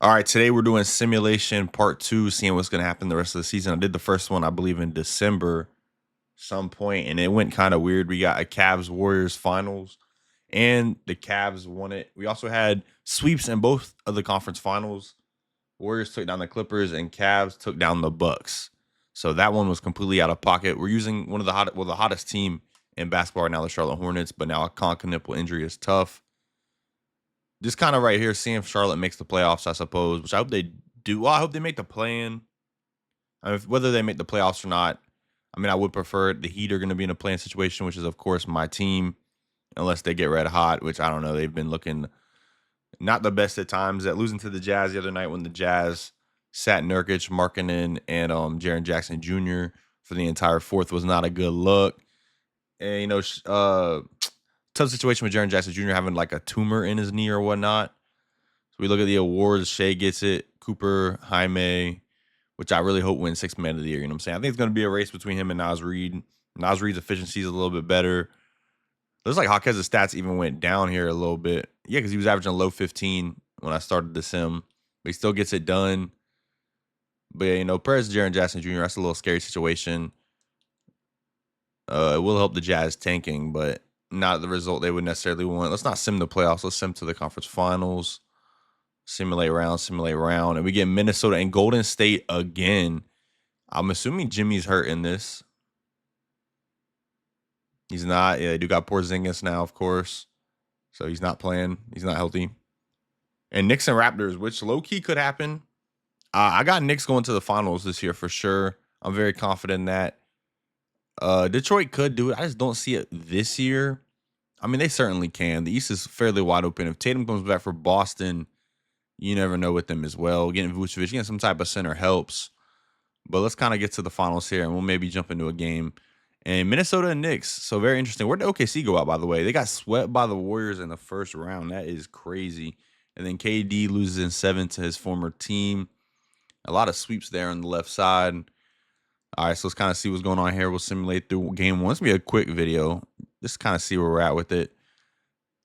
All right, today we're doing simulation part two, seeing what's going to happen the rest of the season. I did the first one, I believe, in December some point, and it went kind of weird. We got a Cavs Warriors finals, and the Cavs won it. We also had sweeps in both of the conference finals. Warriors took down the Clippers, and Cavs took down the Bucks. So that one was completely out of pocket. We're using one of the hottest team in basketball right now, the Charlotte Hornets, but now a Concacaf injury is tough. Just kind of right here, seeing if Charlotte makes the playoffs, I suppose, which I hope they do. Well, I hope they make the play-in. Whether they make the playoffs or not, I mean, I would prefer it. The Heat are going to be in a play-in situation, which is, of course, my team, unless they get red hot, which I don't know. They've been looking not the best at times. At losing to the Jazz the other night when the Jazz sat Nurkic, Markkanen, and Jaren Jackson Jr. for the entire fourth was not a good look. And, tough situation with Jaren Jackson Jr. having like a tumor in his knee or whatnot. So we look at the awards. Shea gets it. Cooper, Jaime, which I really hope wins Sixth Man of the Year. You know what I'm saying? I think it's going to be a race between him and Naz Reid. Naz Reid's efficiency is a little bit better. Looks like Jaquez's stats even went down here a little bit. Yeah, because he was averaging low 15 when I started the sim. But he still gets it done. But yeah, Perez Jaren Jackson Jr., that's a little scary situation. It will help the Jazz tanking, but not the result they would necessarily want. Let's not sim the playoffs. Let's sim to the conference finals. Simulate round. And we get Minnesota and Golden State again. I'm assuming Jimmy's hurt in this. He's not. Yeah, they do got Porzingis now, of course. So he's not playing. He's not healthy. And Knicks and Raptors, which low-key could happen. I got Knicks going to the finals this year for sure. I'm very confident in that. Detroit could do it. I just don't see it this year. I mean, they certainly can. The East is fairly wide open. If Tatum comes back for Boston, you never know with them as well. Getting Vucevic, getting some type of center helps. But let's kind of get to the finals here, and we'll maybe jump into a game. And Minnesota and Knicks. So very interesting. Where'd the OKC go out, by the way? They got swept by the Warriors in the first round. That is crazy. And then KD loses in 7 to his former team. A lot of sweeps there on the left side. All right, so let's kind of see what's going on here. We'll simulate through game one. It's going to be a quick video. Just kind of see where we're at with it.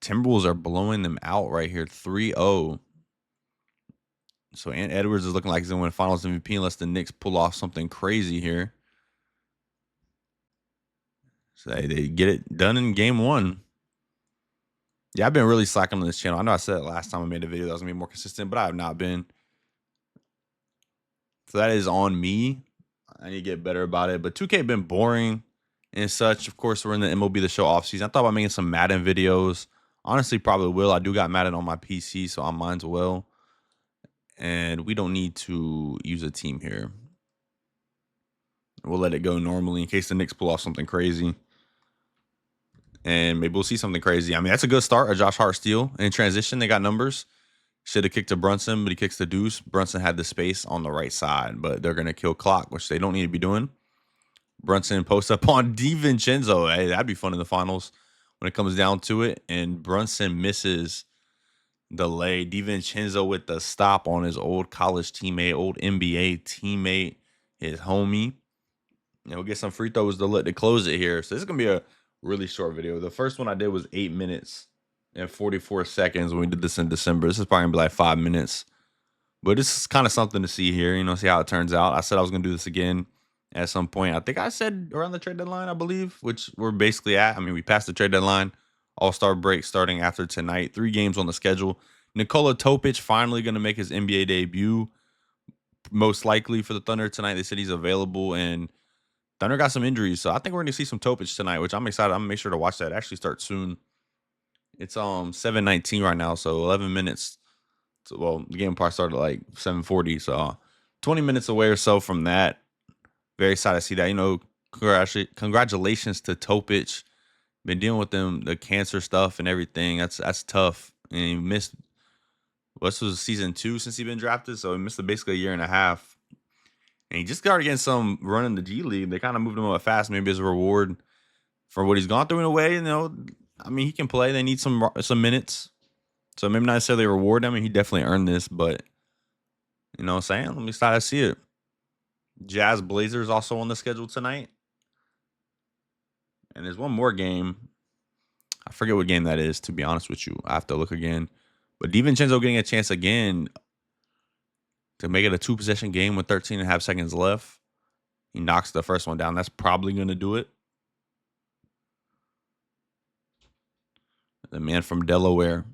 Timberwolves are blowing them out right here, 3-0. So Ant Edwards is looking like he's going to win Finals MVP unless the Knicks pull off something crazy here. So they get it done in game one. Yeah, I've been really slacking on this channel. I know I said it last time I made a video that was going to be more consistent, but I have not been. So that is on me. I need to get better about it. But 2K been boring and such. Of course, we're in the MLB The Show offseason. I thought about making some Madden videos. Honestly, probably will. I do got Madden on my PC, so I might as well. And we don't need to use a team here. We'll let it go normally in case the Knicks pull off something crazy. And maybe we'll see something crazy. I mean, that's a good start. A Josh Hart steal. In transition, they got numbers. Should have kicked to Brunson, but he kicks the deuce. Brunson had the space on the right side, but they're going to kill clock, which they don't need to be doing. Brunson posts up on DiVincenzo. Hey, that'd be fun in the finals when it comes down to it. And Brunson misses the lay. DiVincenzo with the stop on his old college teammate, old NBA teammate, his homie. And we'll get some free throws to close it here. So this is going to be a really short video. The first one I did was 8 minutes and 44 seconds when we did this in December. This is probably going to be like 5 minutes. But this is kind of something to see here, see how it turns out. I said I was going to do this again at some point. I think I said around the trade deadline, I believe, which we're basically at. I mean, we passed the trade deadline. All-Star break starting after tonight. 3 games on the schedule. Nikola Topic finally going to make his NBA debut, most likely for the Thunder tonight. They said he's available, and Thunder got some injuries, so I think we're going to see some Topic tonight, which I'm excited. I'm going to make sure to watch that. It actually starts soon. It's 7:19 right now, so 11 minutes. So, well, the game part started like 7:40, so 20 minutes away or so from that. Very excited to see that. Congratulations to Topic. Been dealing with the cancer stuff and everything. That's tough. And he missed this was season 2 since he's been drafted, so he missed basically a year and a half. And he just started getting some run in the G League. They kind of moved him up fast, maybe as a reward for what he's gone through in a way. I mean, he can play. They need some minutes. So maybe not necessarily a reward. I mean, he definitely earned this, but you know what I'm saying? Let me start to see it. Jazz Blazers also on the schedule tonight. And there's one more game. I forget what game that is, to be honest with you. I have to look again. But DiVincenzo getting a chance again. to make it a 2-possession game with 13 and a half seconds left. He knocks the first one down. That's probably going to do it. The man from Delaware.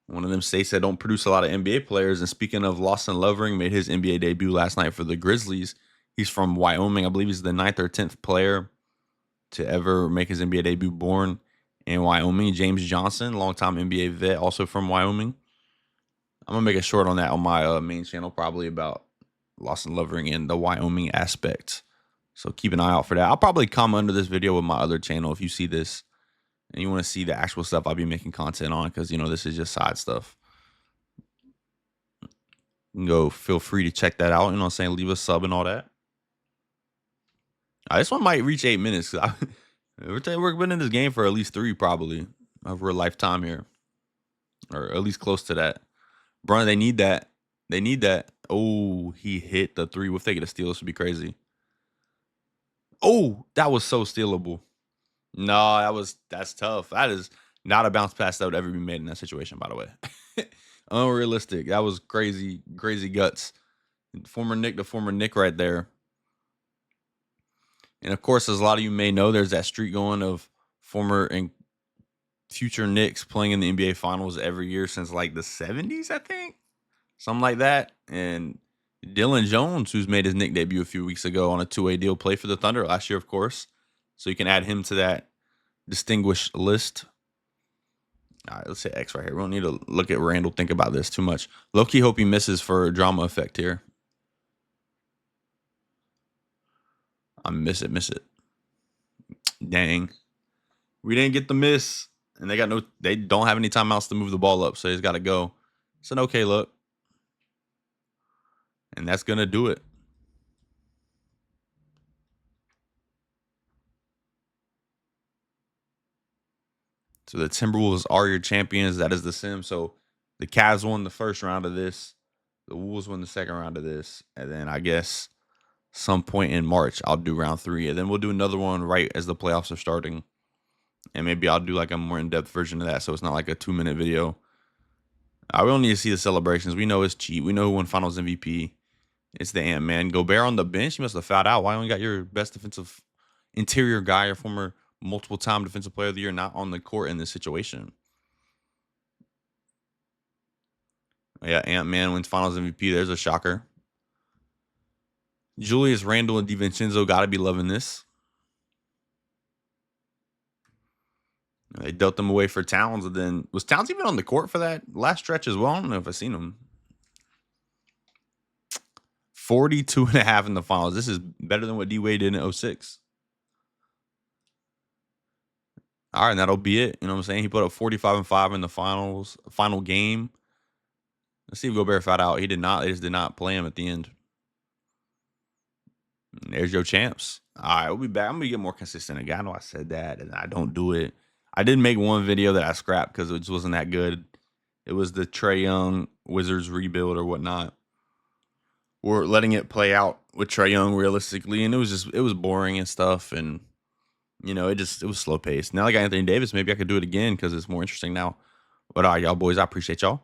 One of them states that don't produce a lot of NBA players. And speaking of, Lawson Lovering made his NBA debut last night for the Grizzlies. He's from Wyoming. I believe he's the 9th or 10th player to ever make his NBA debut born in Wyoming. James Johnson, longtime NBA vet, also from Wyoming. I'm going to make a short on that on my main channel, probably about Lawson Lovering and the Wyoming aspect. So keep an eye out for that. I'll probably comment under this video with my other channel if you see this and you want to see the actual stuff I'll be making content on, because, you know, this is just side stuff. You can go feel free to check that out. You know what I'm saying? Leave a sub and all that. This one might reach 8 minutes. We've been in this game for at least 3 probably over a lifetime here, or at least close to that. Brun, they need that. They need that. Oh, he hit the 3. If they get a steal, this would be crazy. Oh, that was so stealable. No, that's tough. That is not a bounce pass that would ever be made in that situation, by the way. Unrealistic. That was crazy, crazy guts. Former Nick to former Nick right there. And of course, as a lot of you may know, there's that streak going of former and future Knicks playing in the NBA Finals every year since like the 70s, I think. Something like that. And Dylan Jones, who's made his Knick debut a few weeks ago on a 2-way deal, played for the Thunder last year, of course. So you can add him to that distinguished list. All right, let's say X right here. We don't need to look at Randall, think about this too much. Low-key hope he misses for drama effect here. I miss it. Dang. We didn't get the miss. And they don't have any timeouts to move the ball up, so he's got to go. It's an okay look. And that's going to do it. So the Timberwolves are your champions. That is the sim. So the Cavs won the first round of this. The Wolves won the second round of this. And then I guess some point in March, I'll do round 3. And then we'll do another one right as the playoffs are starting. And maybe I'll do like a more in-depth version of that, so it's not like a 2-minute video. We don't need to see the celebrations. We know it's cheap. We know who won Finals MVP. It's the Ant-Man. Gobert on the bench. You must have fouled out. Why only got your best defensive interior guy, your former multiple-time defensive player of the year, not on the court in this situation? Yeah, Ant-Man wins Finals MVP. There's a shocker. Julius Randle and DiVincenzo got to be loving this. They dealt them away for Towns, and then was Towns even on the court for that last stretch as well? I don't know if I've seen him. 42.5 in the finals. This is better than what D-Wade did in 06. All right, and that'll be it. You know what I'm saying? He put up 45-5 in the final game. Let's see if Gobert fouled out. He did not. They just did not play him at the end. And there's your champs. All right, we'll be back. I'm going to get more consistent again. I know I said that, and I don't do it. I did make one video that I scrapped because it just wasn't that good. It was the Trae Young Wizards rebuild or whatnot. We're letting it play out with Trae Young realistically, and it was boring and stuff, and you know, it was slow paced. Now I got Anthony Davis. Maybe I could do it again because it's more interesting now. But all right, y'all boys, I appreciate y'all.